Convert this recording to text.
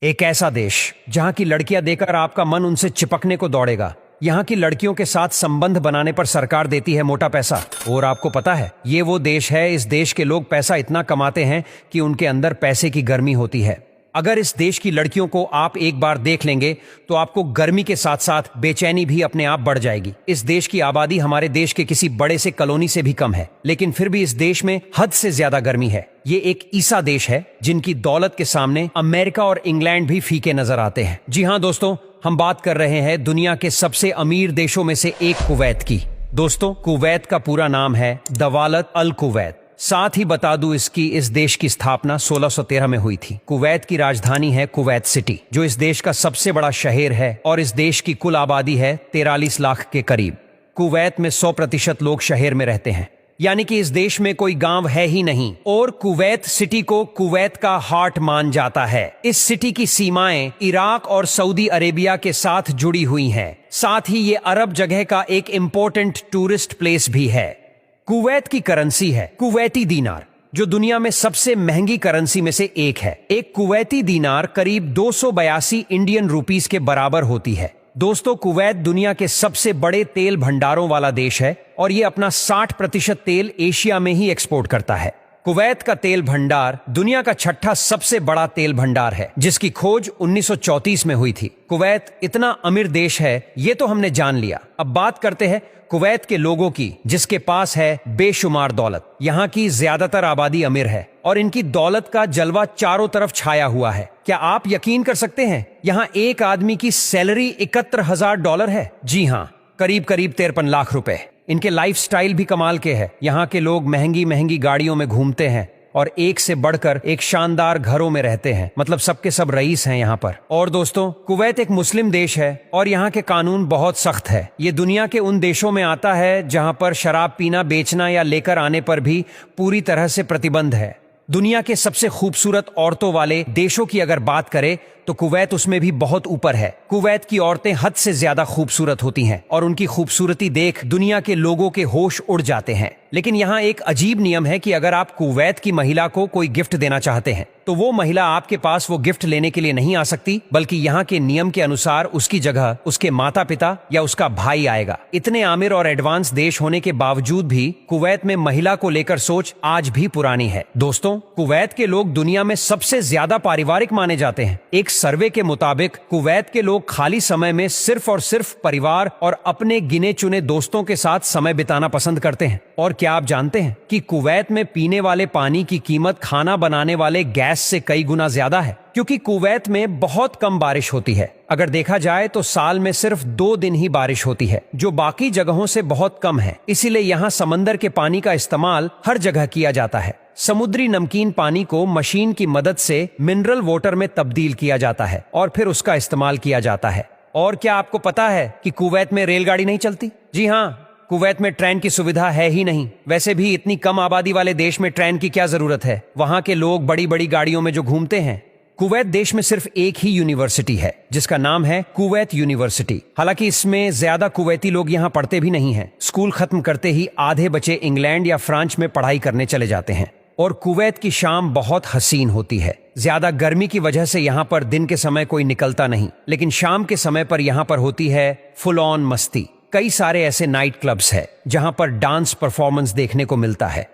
एक ऐसा देश जहां की लड़कियां देखकर आपका मन उनसे चिपकने को दौड़ेगा। यहाँ की लड़कियों के साथ संबंध बनाने पर सरकार देती है मोटा पैसा। और आपको पता है, ये वो देश है, इस देश के लोग पैसा इतना कमाते हैं कि उनके अंदर पैसे की गर्मी होती है। अगर इस देश की लड़कियों को आप एक बार देख लेंगे तो आपको गर्मी के साथ साथ बेचैनी भी अपने आप बढ़ जाएगी। इस देश की आबादी हमारे देश के किसी बड़े से कॉलोनी से भी कम है, लेकिन फिर भी इस देश में हद से ज्यादा गर्मी है। ये एक ईसा देश है जिनकी दौलत के सामने अमेरिका और इंग्लैंड भी फीके नजर आते हैं। जी हाँ दोस्तों, हम बात कर रहे हैं दुनिया के सबसे अमीर देशों में से एक कुवैत की। दोस्तों, कुवैत का पूरा नाम है दवालत अल कुवैत। साथ ही बता दूं, इस देश की स्थापना 1613 में हुई थी। कुवैत की राजधानी है कुवैत सिटी, जो इस देश का सबसे बड़ा शहर है और इस देश की कुल आबादी है 43 लाख के करीब। कुवैत में 100% लोग शहर में रहते हैं, यानी कि इस देश में कोई गांव है ही नहीं। और कुवैत सिटी को कुवैत का हार्ट मान जाता है। इस सिटी की सीमाएं इराक और सऊदी अरेबिया के साथ जुड़ी हुई हैं। साथ ही ये अरब जगह का एक इंपॉर्टेंट टूरिस्ट प्लेस भी है। कुवैत की करेंसी है कुवैती दीनार, जो दुनिया में सबसे महंगी करेंसी में से एक है। एक कुवैती दीनार करीब 282 इंडियन रुपीस के बराबर होती है। दोस्तों, कुवैत दुनिया के सबसे बड़े तेल भंडारों वाला देश है और ये अपना 60% तेल एशिया में ही एक्सपोर्ट करता है। कुवैत का तेल भंडार दुनिया का 6ठा सबसे बड़ा तेल भंडार है, जिसकी खोज 1934 में हुई थी। कुवैत इतना अमीर देश है, ये तो हमने जान लिया। अब बात करते हैं कुवैत के लोगों की, जिसके पास है बेशुमार दौलत। यहाँ की ज्यादातर आबादी अमीर है और इनकी दौलत का जलवा चारों तरफ छाया हुआ है। क्या आप यकीन कर सकते हैं, यहाँ एक आदमी की सैलरी $71,000 है। जी हाँ, करीब 53 लाख रुपए। इनके लाइफस्टाइल भी कमाल के हैं। यहाँ के लोग महंगी महंगी गाड़ियों में घूमते हैं और एक से बढ़कर एक शानदार घरों में रहते हैं। मतलब सबके सब रईस हैं यहाँ पर। और दोस्तों, कुवैत एक मुस्लिम देश है और यहाँ के कानून बहुत सख्त है। ये दुनिया के उन देशों में आता है जहाँ पर शराब पीना, बेचना या लेकर आने पर भी पूरी तरह से प्रतिबंध है। दुनिया के सबसे खूबसूरत औरतों वाले देशों की अगर बात करें तो कुवैत उसमें भी बहुत ऊपर है। कुवैत की औरतें हद से ज्यादा खूबसूरत होती हैं और उनकी खूबसूरती देख दुनिया के लोगों के होश उड़ जाते हैं। लेकिन यहाँ एक अजीब नियम है कि अगर आप कुवैत की महिला को कोई गिफ्ट देना चाहते हैं तो वो महिला आपके पास वो गिफ्ट लेने के लिए नहीं आ सकती, बल्कि यहाँ के नियम के अनुसार उसकी जगह उसके माता पिता या उसका भाई आएगा। इतने आमिर और एडवांस देश होने के बावजूद भी कुवैत में महिला को लेकर सोच आज भी पुरानी है। दोस्तों, कुवैत के लोग दुनिया में सबसे ज्यादा पारिवारिक माने जाते हैं। एक सर्वे के मुताबिक कुवैत के लोग खाली समय में सिर्फ और सिर्फ परिवार और अपने गिने चुने दोस्तों के साथ समय बिताना पसंद करते हैं। और क्या आप जानते हैं कि कुवैत में पीने वाले पानी की कीमत खाना बनाने वाले गैस से कई गुना ज्यादा है, क्योंकि कुवैत में बहुत कम बारिश होती है। अगर देखा जाए तो साल में सिर्फ 2 दिन ही बारिश होती है, जो बाकी जगहों से बहुत कम है। इसीलिए यहाँ समंदर के पानी का इस्तेमाल हर जगह किया जाता है। समुद्री नमकीन पानी को मशीन की मदद से मिनरल वाटर में तब्दील किया जाता है और फिर उसका इस्तेमाल किया जाता है। और क्या आपको पता है कि कुवैत में रेलगाड़ी नहीं चलती? जी हाँ, कुवैत में ट्रेन की सुविधा है ही नहीं। वैसे भी इतनी कम आबादी वाले देश में ट्रेन की क्या जरूरत है? वहाँ के लोग बड़ी बड़ी गाड़ियों में जो घूमते हैं। कुवैत देश में सिर्फ एक ही यूनिवर्सिटी है, जिसका नाम है कुवैत यूनिवर्सिटी। हालांकि इसमें ज्यादा कुवैती लोग यहाँ पढ़ते भी नहीं हैं। स्कूल खत्म करते ही आधे बच्चे इंग्लैंड या फ्रांस में पढ़ाई करने चले जाते हैं। और कुवैत की शाम बहुत हसीन होती है। ज्यादा गर्मी की वजह से यहाँ पर दिन के समय कोई निकलता नहीं, लेकिन शाम के समय पर यहाँ पर होती है फुल ऑन मस्ती। कई सारे ऐसे नाइट क्लब्स हैं जहाँ पर डांस परफॉर्मेंस देखने को मिलता है।